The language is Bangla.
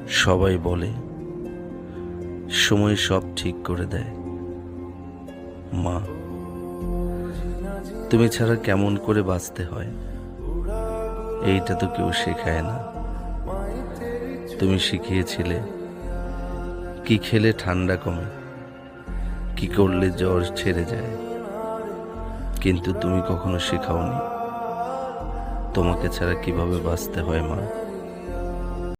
সবাই বলে সময় সব ঠিক করে দেয়। মা, তুমি ছাড়া কেমন করে বাঁচতে হয় এইটা তো কেউ শেখায় না। তুমি শিখিয়েছিলে কি খেলে ঠান্ডা কমে, কি করলে জ্বর ছেড়ে যায়, কিন্তু তুমি কখনো শেখাওনি তোমাকে ছাড়া কিভাবে বাঁচতে হয়। মা,